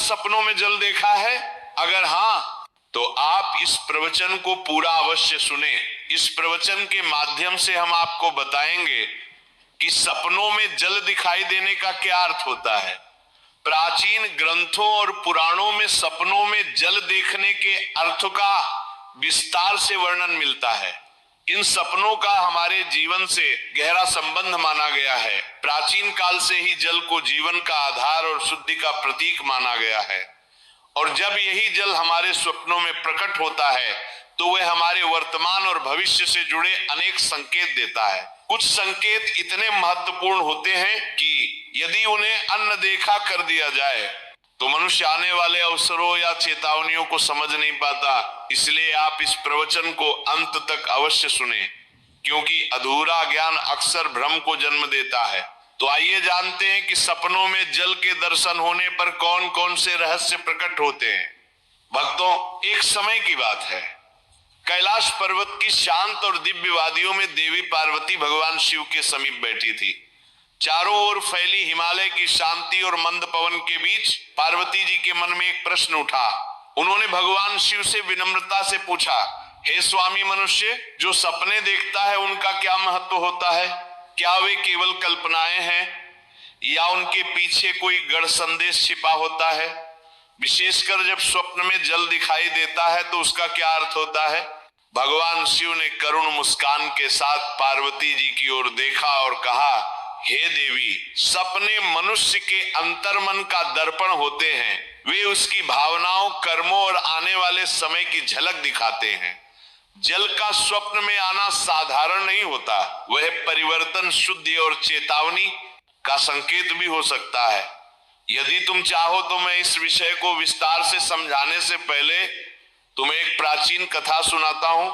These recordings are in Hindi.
सपनों में जल देखा है? अगर हाँ तो आप इस प्रवचन को पूरा अवश्य सुने। इस प्रवचन के माध्यम से हम आपको बताएंगे कि सपनों में जल दिखाई देने का क्या अर्थ होता है। प्राचीन ग्रंथों और पुराणों में सपनों में जल देखने के अर्थ का विस्तार से वर्णन मिलता है। इन सपनों का हमारे जीवन से गहरा संबंध माना गया है। प्राचीन काल से ही जल को जीवन का आधार और शुद्धि का प्रतीक माना गया है, और जब यही जल हमारे स्वप्नों में प्रकट होता है तो वह हमारे वर्तमान और भविष्य से जुड़े अनेक संकेत देता है। कुछ संकेत इतने महत्वपूर्ण होते हैं कि यदि उन्हें अनदेखा कर दिया जाए तो मनुष्य आने वाले अवसरों या चेतावनियों को समझ नहीं पाता। इसलिए आप इस प्रवचन को अंत तक अवश्य सुने, क्योंकि अधूरा ज्ञान अक्सर भ्रम को जन्म देता है। तो आइए जानते हैं कि सपनों में जल के दर्शन होने पर कौन कौन से रहस्य प्रकट होते हैं। भक्तों, एक समय की बात है, कैलाश पर्वत की शांत और दिव्य वादियों में देवी पार्वती भगवान शिव के समीप बैठी थी। चारों ओर फैली हिमालय की शांति और मंद पवन के बीच पार्वती जी के मन में एक प्रश्न उठा। उन्होंने भगवान शिव से विनम्रता से पूछा, हे स्वामी मनुष्य, जो सपने देखता है उनका क्या महत्व होता है? क्या वे केवल कल्पनाएं हैं या उनके पीछे कोई गढ़ संदेश छिपा होता है? विशेषकर जब स्वप्न में जल दिखाई देता है तो उसका क्या अर्थ होता है? भगवान शिव ने करुण मुस्कान के साथ पार्वती जी की ओर देखा और कहा, हे देवी, सपने मनुष्य के अंतर्मन का दर्पण होते हैं। वे उसकी भावनाओं, कर्मों और आने वाले समय की झलक दिखाते हैं। जल का स्वप्न में आना साधारण नहीं होता, वह परिवर्तन, शुद्धि और चेतावनी का संकेत भी हो सकता है। यदि तुम चाहो तो मैं इस विषय को विस्तार से समझाने से पहले तुम्हें एक प्राचीन कथा सुनाता हूं,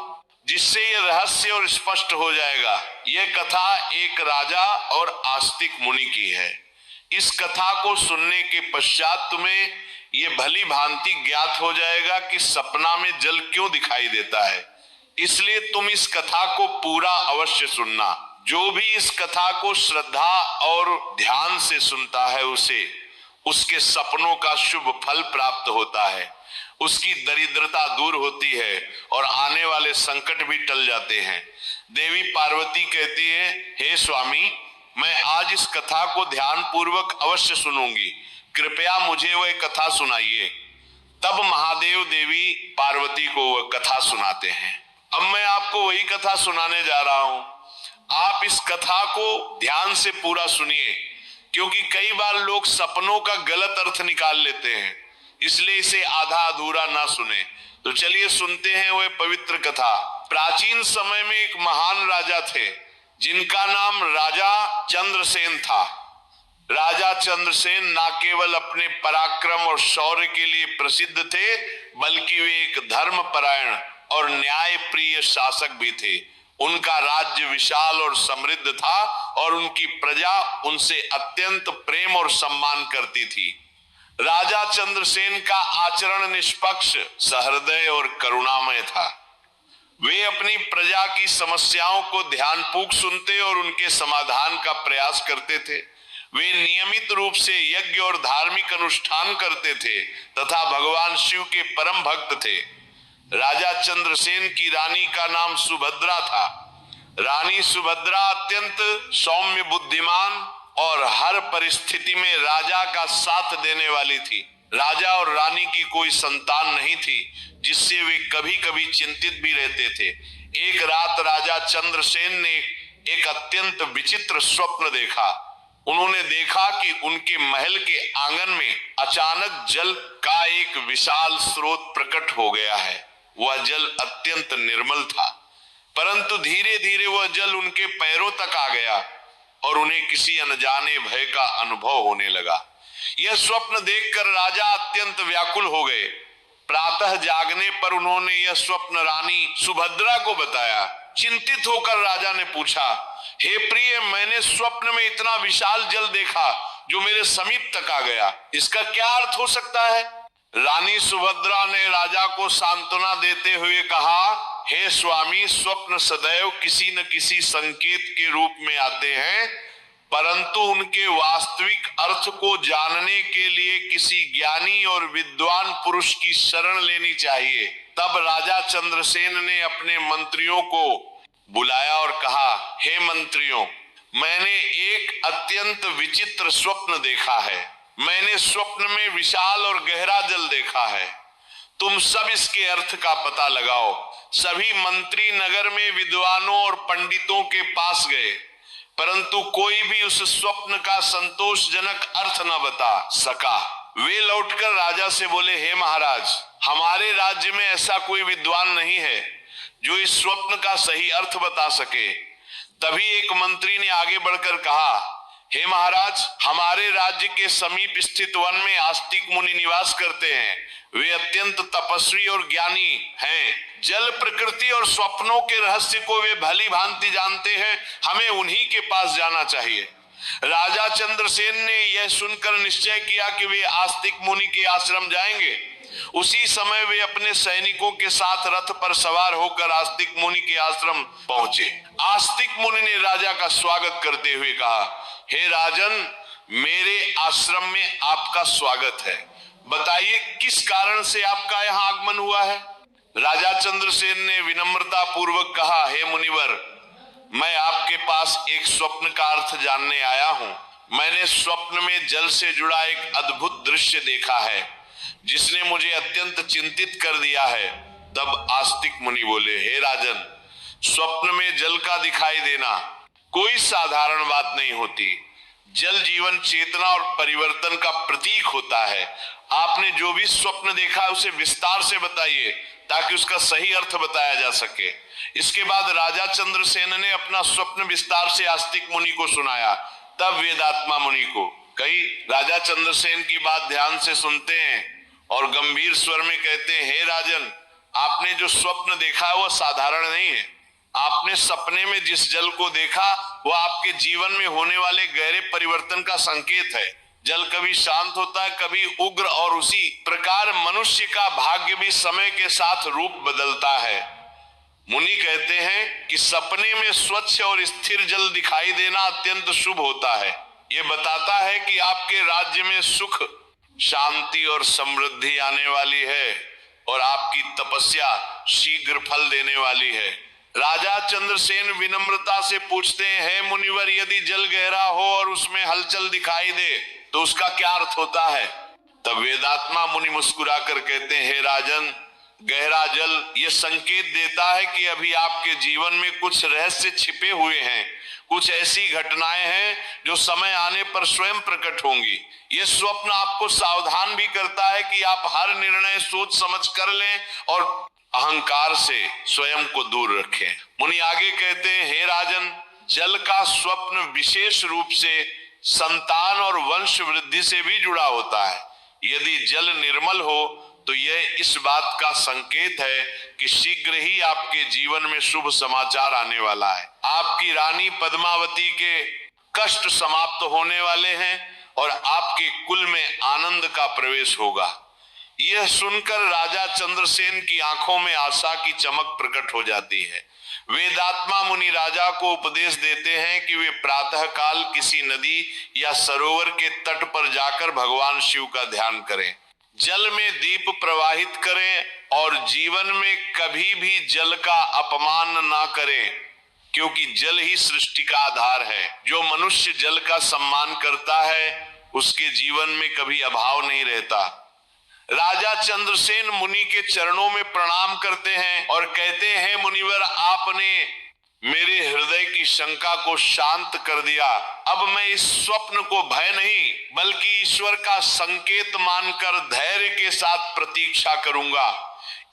जिससे यह रहस्य और स्पष्ट हो जाएगा। यह कथा एक राजा और आस्तिक मुनि की है। इस कथा को सुनने के पश्चात तुम्हें यह भली भांति ज्ञात हो जाएगा कि सपना में जल क्यों दिखाई देता है। इसलिए तुम इस कथा को पूरा अवश्य सुनना। जो भी इस कथा को श्रद्धा और ध्यान से सुनता है उसे उसके सपनों का शुभ फल प्राप्त होता है, उसकी दरिद्रता दूर होती है और आने वाले संकट भी टल जाते हैं। देवी पार्वती कहती है, हे स्वामी, मैं आज इस कथा को ध्यान पूर्वक अवश्य सुनूंगी, कृपया मुझे वह कथा सुनाइए। तब महादेव देवी पार्वती को वह कथा सुनाते हैं। अब मैं आपको वही कथा सुनाने जा रहा हूं। आप इस कथा को ध्यान से पूरा सुनिए, क्योंकि कई बार लोग सपनों का गलत अर्थ निकाल लेते हैं, इसलिए इसे आधा अधूरा ना सुने। तो चलिए सुनते हैं वह पवित्र कथा। प्राचीन समय में एक महान राजा थे, जिनका नाम राजा चंद्रसेन था। राजा चंद्रसेन न केवल अपने पराक्रम और शौर्य के लिए प्रसिद्ध थे, बल्कि वे एक धर्मपरायण और न्याय प्रिय शासक भी थे। उनका राज्य विशाल और समृद्ध था और उनकी प्रजा उनसे अत्यंत प्रेम और सम्मान करती थी। राजा चंद्रसेन का आचरण निष्पक्ष, सहृदय और करुणामय था। वे अपनी प्रजा की समस्याओं को ध्यानपूर्वक सुनते और उनके समाधान का प्रयास करते थे। वे नियमित रूप से यज्ञ और धार्मिक अनुष्ठान करते थे तथा भगवान शिव के परम भक्त थे। राजा चंद्रसेन की रानी का नाम सुभद्रा था। रानी सुभद्रा अत्यंत सौम्य, बुद्धिमान और हर परिस्थिति में राजा का साथ देने वाली थी। राजा और रानी की कोई संतान नहीं थी, जिससे वे कभी कभी चिंतित भी रहते थे। एक रात राजा चंद्रसेन ने एक अत्यंत विचित्र स्वप्न देखा। उन्होंने देखा कि उनके महल के आंगन में अचानक जल का एक विशाल स्रोत प्रकट हो गया है। वह जल अत्यंत निर्मल था, परंतु धीरे धीरे वह जल उनके पैरों तक आ गया और उन्हें किसी अनजाने भय का अनुभव होने लगा। यह स्वप्न देखकर राजा अत्यंत व्याकुल हो गए। प्रातः जागने पर उन्होंने यह स्वप्न रानी सुभद्रा को बताया। चिंतित होकर राजा ने पूछा, हे प्रिय, मैंने स्वप्न में इतना विशाल जल देखा जो मेरे समीप तक आ गया, इसका क्या अर्थ हो सकता है? रानी सुभद्रा ने राजा को सांत्वना देते हुए कहा, हे स्वामी, स्वप्न सदैव किसी न किसी संकेत के रूप में आते हैं, परंतु उनके वास्तविक अर्थ को जानने के लिए किसी ज्ञानी और विद्वान पुरुष की शरण लेनी चाहिए। तब राजा चंद्रसेन ने अपने मंत्रियों को बुलाया और कहा, हे मंत्रियों, मैंने एक अत्यंत विचित्र स्वप्न देखा है। मैंने स्वप्न में विशाल और गहरा जल देखा है। तुम सब इसके अर्थ का पता लगाओ। सभी मंत्री नगर में विद्वानों और पंडितों के पास गए, परंतु कोई भी उस स्वप्न का संतोषजनक अर्थ न बता सका। वे लौटकर राजा से बोले, हे महाराज, हमारे राज्य में ऐसा कोई विद्वान नहीं है जो इस स्वप्न का सही अर्थ बता सके। तभी एक मंत्री ने आगे बढ़कर कहा, हे महाराज, हमारे राज्य के समीप स्थित वन में आस्तिक मुनि निवास करते हैं। वे अत्यंत तपस्वी और ज्ञानी हैं। जल, प्रकृति और स्वप्नों के रहस्य को वे भली भांति जानते हैं। हमें उन्हीं के पास जाना चाहिए। राजा चंद्रसेन ने यह सुनकर निश्चय किया कि वे आस्तिक मुनि के आश्रम जाएंगे। उसी समय वे अपने सैनिकों के साथ रथ पर सवार होकर आस्तिक मुनि के आश्रम पहुंचे। आस्तिक मुनि ने राजा का स्वागत करते हुए कहा, हे राजन, मेरे आश्रम में आपका स्वागत है। बताइए किस कारण से आपका यहाँ आगमन हुआ है। राजा चंद्रसेन ने विनम्रता पूर्वक कहा, हे मुनिवर, मैं आपके पास एक स्वप्न का अर्थ जानने आया हूँ। मैंने स्वप्न में जल से जुड़ा एक अद्भुत दृश्य देखा है जिसने मुझे अत्यंत चिंतित कर दिया है। तब आस्तिक मुनि बोले, हे राजन, स्वप्न में जल का दिखाई देना कोई साधारण बात नहीं होती। जल जीवन, चेतना और परिवर्तन का प्रतीक होता है। आपने जो भी स्वप्न देखा उसे विस्तार से बताइए ताकि उसका सही अर्थ बताया जा सके। इसके बाद राजा चंद्रसेन ने अपना स्वप्न विस्तार से आस्तिक मुनि को सुनाया। तब वेदात्मा मुनि को कई राजा चंद्रसेन की बात ध्यान से सुनते हैं और गंभीर स्वर में कहते हैं, हे राजन, आपने जो स्वप्न देखा है वह साधारण नहीं है। आपने सपने में जिस जल को देखा वह आपके जीवन में होने वाले गहरे परिवर्तन का संकेत है। जल कभी शांत होता है, कभी उग्र, और उसी प्रकार मनुष्य का भाग्य भी समय के साथ रूप बदलता है। मुनि कहते हैं कि सपने में स्वच्छ और स्थिर जल दिखाई देना अत्यंत शुभ होता है। ये बताता है कि आपके राज्य में सुख, शांति और समृद्धि आने वाली है और आपकी तपस्या शीघ्र फल देने वाली है। राजा चंद्रसेन विनम्रता से पूछते हैं, हे मुनिवर, यदि जल गहरा हो और उसमें हलचल दिखाई दे तो उसका क्या अर्थ होता है। तब वेदात्मा मुनि मुस्कुराकर कहते हैं, हे राजन, गहरा जल ये संकेत देता है कि अभी आपके जीवन में कुछ रहस्य छिपे हुए हैं। कुछ ऐसी घटनाएं हैं जो समय आने पर स्वयं प्रकट होंगी। ये स्वप्न आपको सावधान भी करता है कि आप हर निर्णय सोच समझ कर लें और अहंकार से स्वयं को दूर रखें। मुनि आगे कहते हैं, हे राजन, जल का स्वप्न विशेष रूप से संतान और वंश वृद्धि से भी जुड़ा होता है। यदि जल निर्मल हो तो यह इस बात का संकेत है कि शीघ्र ही आपके जीवन में शुभ समाचार आने वाला है। आपकी रानी पद्मावती के कष्ट समाप्त होने वाले हैं और आपके कुल में आनंद का प्रवेश होगा। यह सुनकर राजा चंद्रसेन की आंखों में आशा की चमक प्रकट हो जाती है। वेदात्मा मुनि राजा को उपदेश देते हैं कि वे प्रातःकाल किसी नदी या सरोवर के तट पर जाकर भगवान शिव का ध्यान करें, जल में दीप प्रवाहित करें और जीवन में कभी भी जल का अपमान ना करें, क्योंकि जल ही सृष्टि का आधार है। जो मनुष्य जल का सम्मान करता है उसके जीवन में कभी अभाव नहीं रहता। राजा चंद्रसेन मुनि के चरणों में प्रणाम करते हैं और कहते हैं, मुनिवर, आपने मेरे हृदय की शंका को शांत कर दिया। अब मैं इस स्वप्न को भय नहीं बल्कि ईश्वर का संकेत मानकर धैर्य के साथ प्रतीक्षा करूंगा।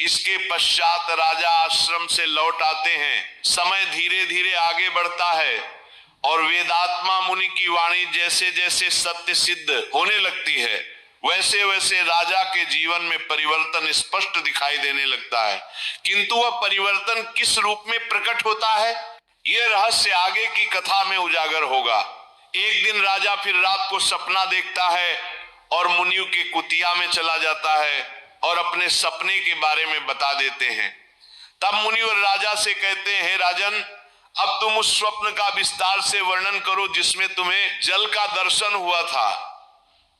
इसके पश्चात राजा आश्रम से लौट आते हैं। समय धीरे धीरे आगे बढ़ता है और वेदात्मा मुनि की वाणी जैसे जैसे सत्य सिद्ध होने लगती है वैसे वैसे राजा के जीवन में परिवर्तन स्पष्ट दिखाई देने लगता है। किंतु वह परिवर्तन किस रूप में प्रकट होता है, यह रहस्य आगे की कथा में उजागर होगा। एक दिन राजा फिर रात को सपना देखता है और मुनियों के कुटिया में चला जाता है और अपने सपने के बारे में बता देते हैं। तब मुनिवर राजा से कहते हैं, हे राजन, अब तुम उस स्वप्न का विस्तार से वर्णन करो जिसमें तुम्हें जल का दर्शन हुआ था,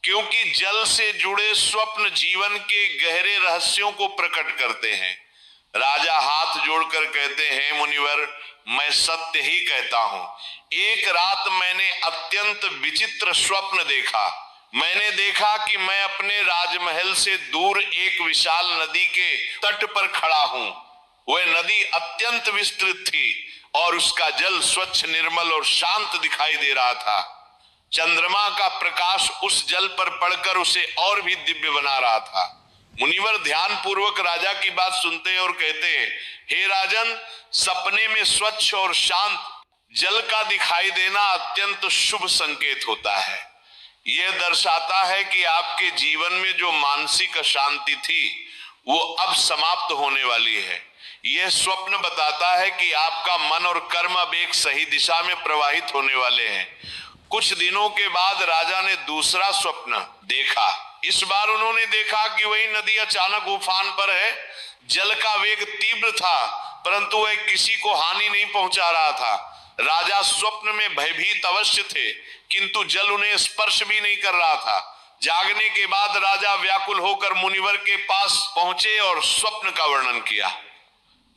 क्योंकि जल से जुड़े स्वप्न जीवन के गहरे रहस्यों को प्रकट करते हैं। राजा हाथ जोड़कर कहते हैं, मुनिवर, मैं सत्य ही कहता हूं। एक रात मैंने अत्यंत विचित्र स्वप्न देखा। मैंने देखा कि मैं अपने राजमहल से दूर एक विशाल नदी के तट पर खड़ा हूं। वह नदी अत्यंत विस्तृत थी और उसका जल स्वच्छ, निर्मल और शांत दिखाई दे रहा था। चंद्रमा का प्रकाश उस जल पर पड़कर उसे और भी दिव्य बना रहा था। मुनिवर ध्यान पूर्वक राजा की बात सुनते हैं और कहते हैं, हे राजन, सपने में स्वच्छ और शांत जल का दिखाई देना अत्यंत शुभ संकेत होता है। यह दर्शाता है कि आपके जीवन में जो मानसिक अशांति थी वो अब समाप्त होने वाली है। यह स्वप्न बताता है कि आपका मन और कर्म अब एक सही दिशा में प्रवाहित होने वाले हैं। कुछ दिनों के बाद राजा ने दूसरा स्वप्न देखा। इस बार उन्होंने देखा कि वही नदी अचानक उफान पर है। जल का वेग तीव्र था, परंतु वह किसी को हानि नहीं पहुंचा रहा था। राजा स्वप्न में भयभीत अवश्य थे, किंतु जल उन्हें स्पर्श भी नहीं कर रहा था। जागने के बाद राजा व्याकुल होकर मुनिवर के पास पहुंचे और स्वप्न का वर्णन किया।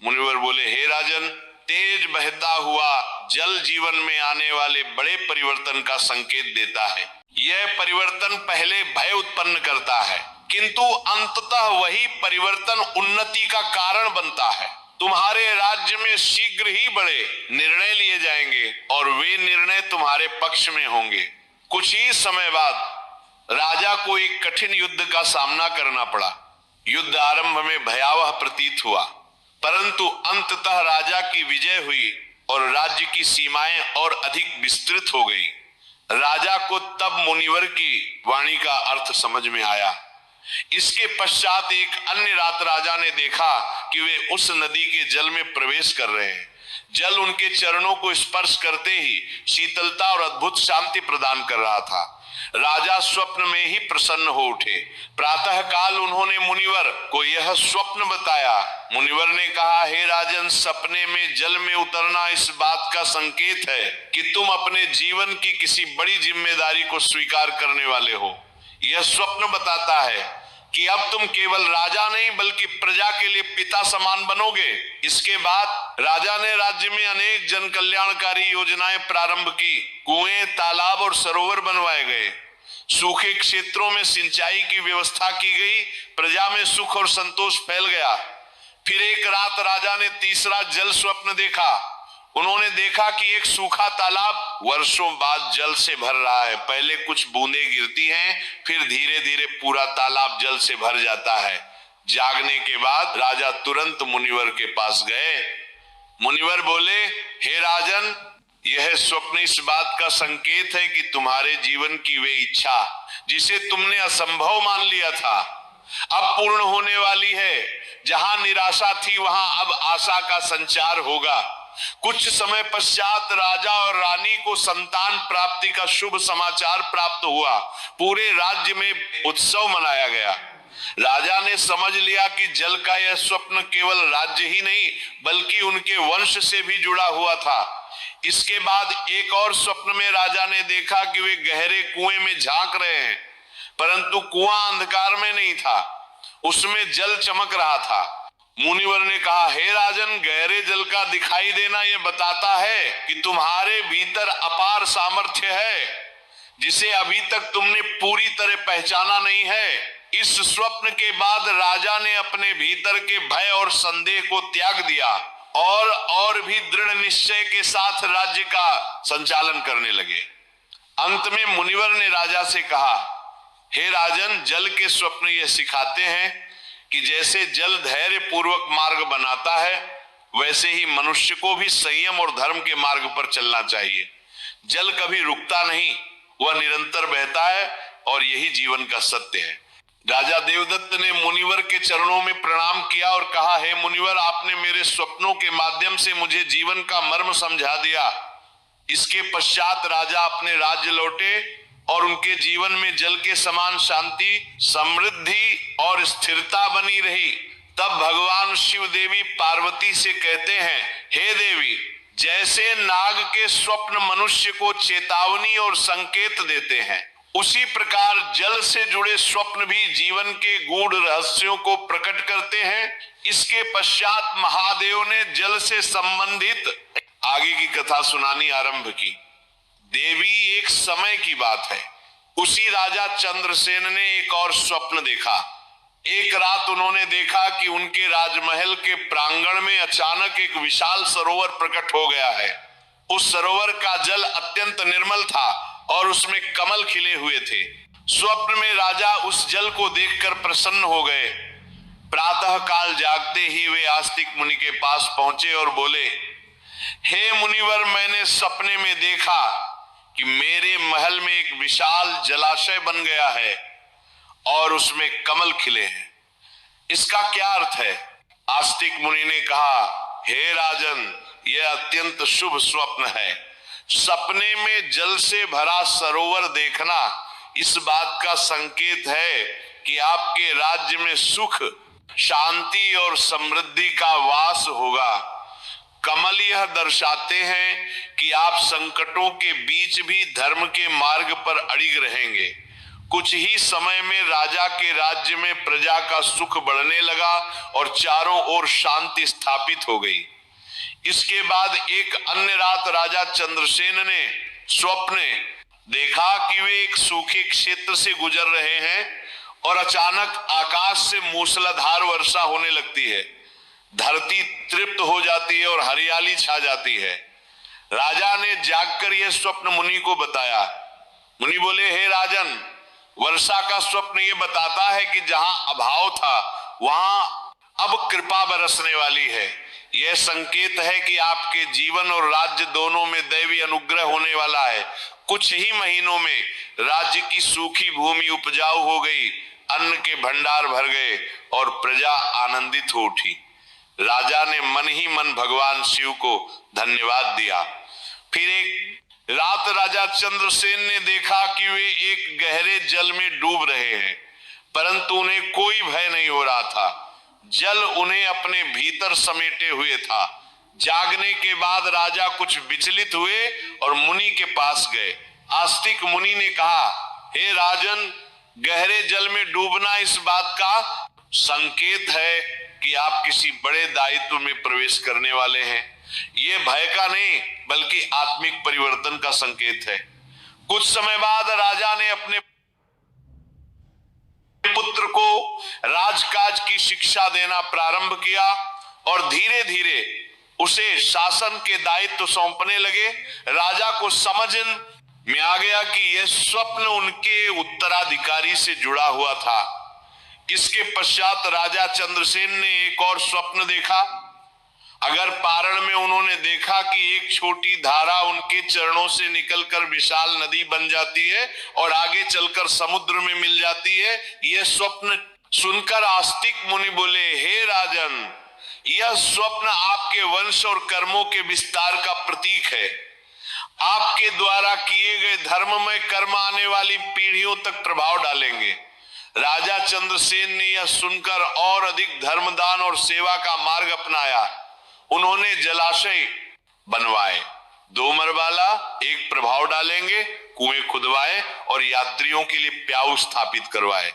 मुनिवर बोले, हे राजन, तेज बहता हुआ जल जीवन में आने वाले बड़े परिवर्तन का संकेत देता है। यह परिवर्तन पहले भय उत्पन्न करता है, किंतु अंततः वही परिवर्तन उन्नति का कारण बनता है। तुम्हारे राज्य में शीघ्र ही बड़े निर्णय लिए जाएंगे और वे निर्णय तुम्हारे पक्ष में होंगे। कुछ ही समय बाद राजा को एक कठिन युद्ध का सामना करना पड़ा। युद्ध आरंभ में भयावह प्रतीत हुआ, परंतु अंततः राजा की विजय हुई और राज्य की सीमाएं और अधिक विस्तृत हो गई। राजा को तब मुनिवर की वाणी का अर्थ समझ में आया। इसके पश्चात एक अन्य रात राजा ने देखा कि वे उस नदी के जल में प्रवेश कर रहे हैं। जल उनके चरणों को स्पर्श करते ही शीतलता और अद्भुत शांति प्रदान कर रहा था। राजा स्वप्न में ही प्रसन्न हो उठे। प्रातः काल उन्होंने मुनिवर को यह स्वप्न बताया। मुनिवर ने कहा, हे राजन, सपने में जल में उतरना इस बात का संकेत है कि तुम अपने जीवन की किसी बड़ी जिम्मेदारी को स्वीकार करने वाले हो। यह स्वप्न बताता है कि अब तुम केवल राजा नहीं बल्कि प्रजा के लिए पिता समान बनोगे। इसके बाद राजा ने राज्य में अनेक जन कल्याणकारी योजनाएं प्रारंभ की। कुएं, तालाब और सरोवर बनवाए गए। सूखे क्षेत्रों में सिंचाई की व्यवस्था की गई। प्रजा में सुख और संतोष फैल गया। फिर एक रात राजा ने तीसरा जल स्वप्न देखा। उन्होंने देखा कि एक सूखा तालाब वर्षों बाद जल से भर रहा है। पहले कुछ बूंदें गिरती हैं, फिर धीरे धीरे पूरा तालाब जल से भर जाता है। जागने के बाद राजा तुरंत मुनिवर के पास गए। मुनिवर बोले, हे राजन, यह स्वप्न इस बात का संकेत है कि तुम्हारे जीवन की वे इच्छा जिसे तुमने असंभव मान लिया था अब पूर्ण होने वाली है। जहां निराशा थी वहां अब आशा का संचार होगा। कुछ समय पश्चात राजा और रानी को संतान प्राप्ति का शुभ समाचार प्राप्त हुआ। पूरे राज्य में उत्सव मनाया गया। राजा ने समझ लिया कि जल का यह स्वप्न केवल राज्य ही नहीं बल्कि उनके वंश से भी जुड़ा हुआ था। इसके बाद एक और स्वप्न में राजा ने देखा कि वे गहरे कुएं में झांक रहे हैं, परंतु कुआं अंधकार में नहीं था, उसमें जल चमक रहा था। मुनिवर ने कहा, हे राजन, गहरे जल का दिखाई देना यह बताता है कि तुम्हारे भीतर अपार सामर्थ्य है जिसे अभी तक तुमने पूरी तरह पहचाना नहीं है। इस स्वप्न के बाद राजा ने अपने भीतर के भय और संदेह को त्याग दिया और भी दृढ़ निश्चय के साथ राज्य का संचालन करने लगे। अंत में मुनिवर ने राजा से कहा, हे राजन, जल के स्वप्न यह सिखाते हैं कि जैसे जल धैर्य पूर्वक मार्ग बनाता है, वैसे ही मनुष्य को भी संयम और धर्म के मार्ग पर चलना चाहिए। जल कभी रुकता नहीं, वह निरंतर बहता है और यही जीवन का सत्य है। राजा देवदत्त ने मुनिवर के चरणों में प्रणाम किया और कहा, हे मुनिवर, आपने मेरे स्वप्नों के माध्यम से मुझे जीवन का मर्म समझा दिया। इसके पश्चात राजा अपने राज्य लौटे और उनके जीवन में जल के समान शांति, समृद्धि और स्थिरता बनी रही। तब भगवान शिव देवी पार्वती से कहते हैं, हे देवी, जैसे नाग के स्वप्न मनुष्य को चेतावनी और संकेत देते हैं, उसी प्रकार जल से जुड़े स्वप्न भी जीवन के गूढ़ रहस्यों को प्रकट करते हैं। इसके पश्चात महादेव ने जल से संबंधित आगे की कथा सुनानी आरंभ की। देवी, एक समय की बात है, उसी राजा चंद्रसेन ने एक और स्वप्न देखा। एक रात उन्होंने देखा कि उनके राजमहल के प्रांगण में अचानक एक विशाल सरोवर प्रकट हो गया है। उस सरोवर का जल अत्यंत निर्मल था और उसमें कमल खिले हुए थे। स्वप्न में राजा उस जल को देखकर प्रसन्न हो गए। प्रातः काल जागते ही वे आस्तिक मुनि के पास पहुंचे और बोले, हे मुनिवर, मैंने सपने में देखा कि मेरे महल में एक विशाल जलाशय बन गया है और उसमें कमल खिले हैं। इसका क्या अर्थ है? आस्तिक मुनि ने कहा, हे राजन, यह अत्यंत शुभ स्वप्न है। सपने में जल से भरा सरोवर देखना इस बात का संकेत है कि आपके राज्य में सुख, शांति और समृद्धि का वास होगा। कमल यह दर्शाते हैं कि आप संकटों के बीच भी धर्म के मार्ग पर अड़िग रहेंगे। कुछ ही समय में राजा के राज्य में प्रजा का सुख बढ़ने लगा और चारों ओर शांति स्थापित हो गई। इसके बाद एक अन्य रात राजा चंद्रसेन ने स्वप्न देखा कि वे एक सूखे क्षेत्र से गुजर रहे हैं और अचानक आकाश से मूसलाधार वर्षा होने लगती है। धरती तृप्त हो जाती है और हरियाली छा जाती है। राजा ने जागकर यह स्वप्न मुनि को बताया। मुनि बोले, हे राजन, वर्षा का स्वप्न ये बताता है कि जहां अभाव था वहां अब कृपा बरसने वाली है। यह संकेत है कि आपके जीवन और राज्य दोनों में दैवी अनुग्रह होने वाला है। कुछ ही महीनों में राज्य की सूखी भूमि उपजाऊ हो गई, अन्न के भंडार भर गए और प्रजा आनंदित हो उठी। राजा ने मन ही मन भगवान शिव को धन्यवाद दिया। फिर एक रात राजा चंद्रसेन ने देखा कि वे एक गहरे जल में डूब रहे हैं, परंतु उन्हें कोई भय नहीं हो रहा था। जल उन्हें अपने भीतर समेटे हुए था। जागने के बाद राजा कुछ विचलित हुए और मुनि के पास गए। आस्तिक मुनि ने कहा, हे राजन, गहरे जल में डूबना इस बात का संकेत है कि आप किसी बड़े दायित्व में प्रवेश करने वाले हैं। ये भय का नहीं बल्कि आत्मिक परिवर्तन का संकेत है। कुछ समय बाद राजा ने अपने पुत्र को राजकाज की शिक्षा देना प्रारंभ किया और धीरे धीरे उसे शासन के दायित्व सौंपने लगे। राजा को समझ में आ गया कि यह स्वप्न उनके उत्तराधिकारी से जुड़ा हुआ था। इसके पश्चात राजा चंद्रसेन ने एक और स्वप्न देखा। अगर पारण में उन्होंने देखा कि एक छोटी धारा उनके चरणों से निकलकर विशाल नदी बन जाती है और आगे चलकर समुद्र में मिल जाती है। यह स्वप्न सुनकर आस्तिक मुनि बोले, हे राजन, यह स्वप्न आपके वंश और कर्मों के विस्तार का प्रतीक है। आपके द्वारा किए गए धर्ममय कर्म आने वाली पीढ़ियों तक प्रभाव डालेंगे। राजा चंद्रसेन ने यह सुनकर और अधिक धर्मदान और सेवा का मार्ग अपनाया। उन्होंने जलाशय बनवाए, 2 मरवाला, एक प्रभाव डालेंगे, कुएं खुदवाए और यात्रियों के लिए प्याऊ स्थापित करवाए।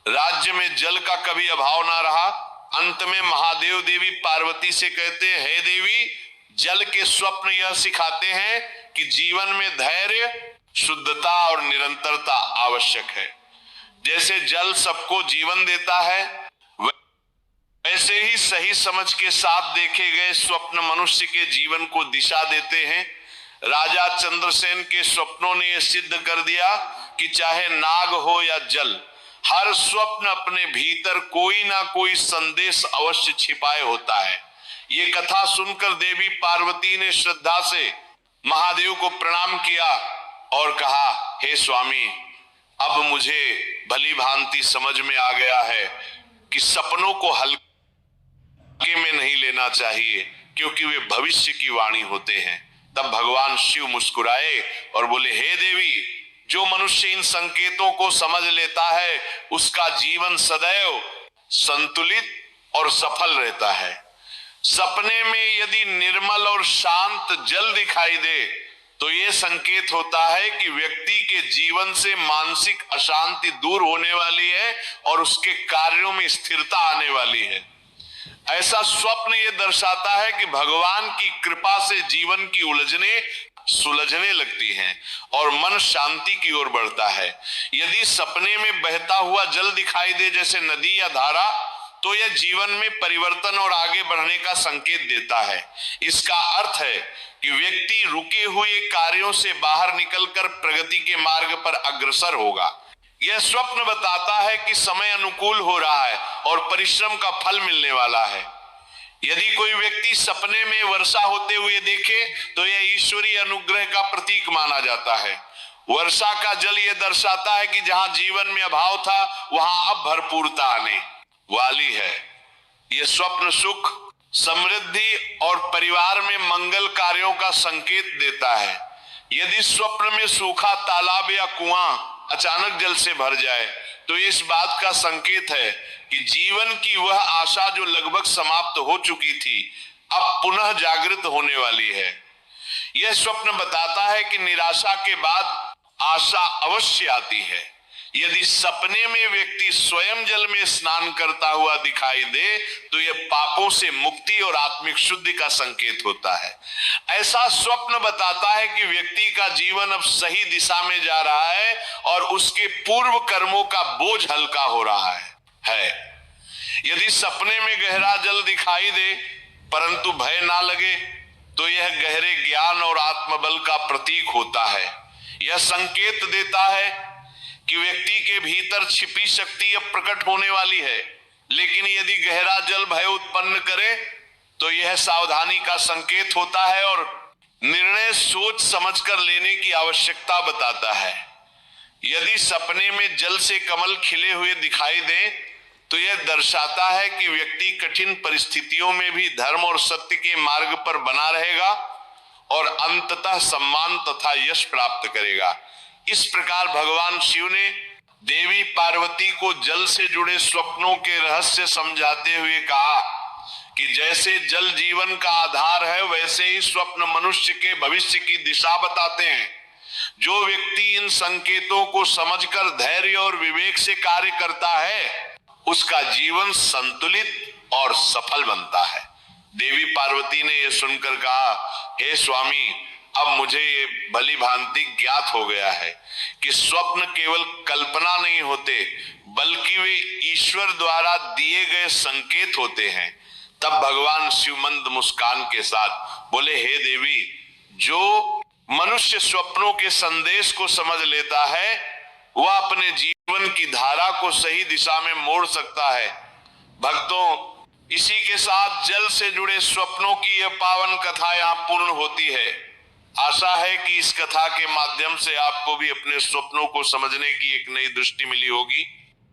राज्य में जल का कभी अभाव ना रहा। अंत में महादेव देवी पार्वती से कहते हैं, हे देवी, जल के स्वप्न यह सिखाते हैं कि जीवन में धैर्य, शुद्धता और निरंतरता आवश्यक है। जैसे जल सबको जीवन देता है, वैसे ही सही समझ के साथ देखे गए स्वप्न मनुष्य के जीवन को दिशा देते हैं। राजा चंद्रसेन के स्वप्नों ने यह सिद्ध कर दिया कि चाहे नाग हो या जल, हर स्वप्न अपने भीतर कोई ना कोई संदेश अवश्य छिपाए होता है। ये कथा सुनकर देवी पार्वती ने श्रद्धा से महादेव को प्रणाम किया और कहा, हे स्वामी, अब मुझे भली भांति समझ में आ गया है कि सपनों को हल्के में नहीं लेना चाहिए, क्योंकि वे भविष्य की वाणी होते हैं। तब भगवान शिव मुस्कुराए और बोले, हे देवी, जो मनुष्य इन संकेतों को समझ लेता है उसका जीवन सदैव संतुलित और सफल रहता है। सपने में यदि निर्मल और शांत जल दिखाई दे तो यह संकेत होता है कि व्यक्ति के जीवन से मानसिक अशांति दूर होने वाली है और उसके कार्यों में स्थिरता आने वाली है। ऐसा स्वप्न यह दर्शाता है कि भगवान की कृपा से जीवन की उलझने सुलझने लगती हैं और मन शांति की ओर बढ़ता है। यदि सपने में बहता हुआ जल दिखाई दे जैसे नदी या धारा, तो यह जीवन में परिवर्तन और आगे बढ़ने का संकेत देता है। इसका अर्थ है कि व्यक्ति रुके हुए कार्यों से बाहर निकलकर प्रगति के मार्ग पर अग्रसर होगा। यह स्वप्न बताता है कि समय अनुकूल हो रहा है और परिश्रम का फल मिलने वाला है। यदि कोई व्यक्ति सपने में वर्षा होते हुए देखे तो यह ईश्वरीय अनुग्रह का प्रतीक माना जाता है। वर्षा का जल यह दर्शाता है कि जहां जीवन में अभाव था वहां अब भरपूरता आने वाली है। यह स्वप्न सुख, समृद्धि और परिवार में मंगल कार्यों का संकेत देता है। यदि स्वप्न में सूखा तालाब या कुआं अचानक जल से भर जाए तो इस बात का संकेत है कि जीवन की वह आशा जो लगभग समाप्त हो चुकी थी अब पुनः जागृत होने वाली है। यह स्वप्न बताता है कि निराशा के बाद आशा अवश्य आती है। यदि सपने में व्यक्ति स्वयं जल में स्नान करता हुआ दिखाई दे तो यह पापों से मुक्ति और आत्मिक शुद्धि का संकेत होता है। ऐसा स्वप्न बताता है कि व्यक्ति का जीवन अब सही दिशा में जा रहा है और उसके पूर्व कर्मों का बोझ हल्का हो रहा है। यदि सपने में गहरा जल दिखाई दे परंतु भय ना लगे तो यह गहरे ज्ञान और आत्मबल का प्रतीक होता है। यह संकेत देता है कि व्यक्ति के भीतर छिपी शक्ति अब प्रकट होने वाली है। लेकिन यदि गहरा जल भय उत्पन्न करे तो यह सावधानी का संकेत होता है और निर्णय सोच समझकर लेने की आवश्यकता बताता है। यदि सपने में जल से कमल खिले हुए दिखाई दे तो यह दर्शाता है कि व्यक्ति कठिन परिस्थितियों में भी धर्म और सत्य के मार्ग पर बना रहेगा और अंततः सम्मान तथा यश प्राप्त करेगा। इस प्रकार भगवान शिव ने देवी पार्वती को जल से जुड़े स्वप्नों के रहस्य समझाते हुए कहा कि जैसे जल जीवन का आधार है वैसे ही स्वप्न मनुष्य के भविष्य की दिशा बताते हैं। जो व्यक्ति इन संकेतों को समझकर धैर्य और विवेक से कार्य करता है उसका जीवन संतुलित और सफल बनता है। देवी पार्वती ने यह सुनकर कहा, हे स्वामी, अब मुझे ये भली भांति ज्ञात हो गया है कि स्वप्न केवल कल्पना नहीं होते बल्कि वे ईश्वर द्वारा दिए गए संकेत होते हैं। तब भगवान शिव मंद मुस्कान के साथ बोले, हे देवी, जो मनुष्य स्वप्नों के संदेश को समझ लेता है वह अपने जीवन की धारा को सही दिशा में मोड़ सकता है। भक्तों, इसी के साथ जल से जुड़े स्वप्नों की यह पावन कथा यहाँ पूर्ण होती है। आशा है कि इस कथा के माध्यम से आपको भी अपने स्वप्नों को समझने की एक नई दृष्टि मिली होगी।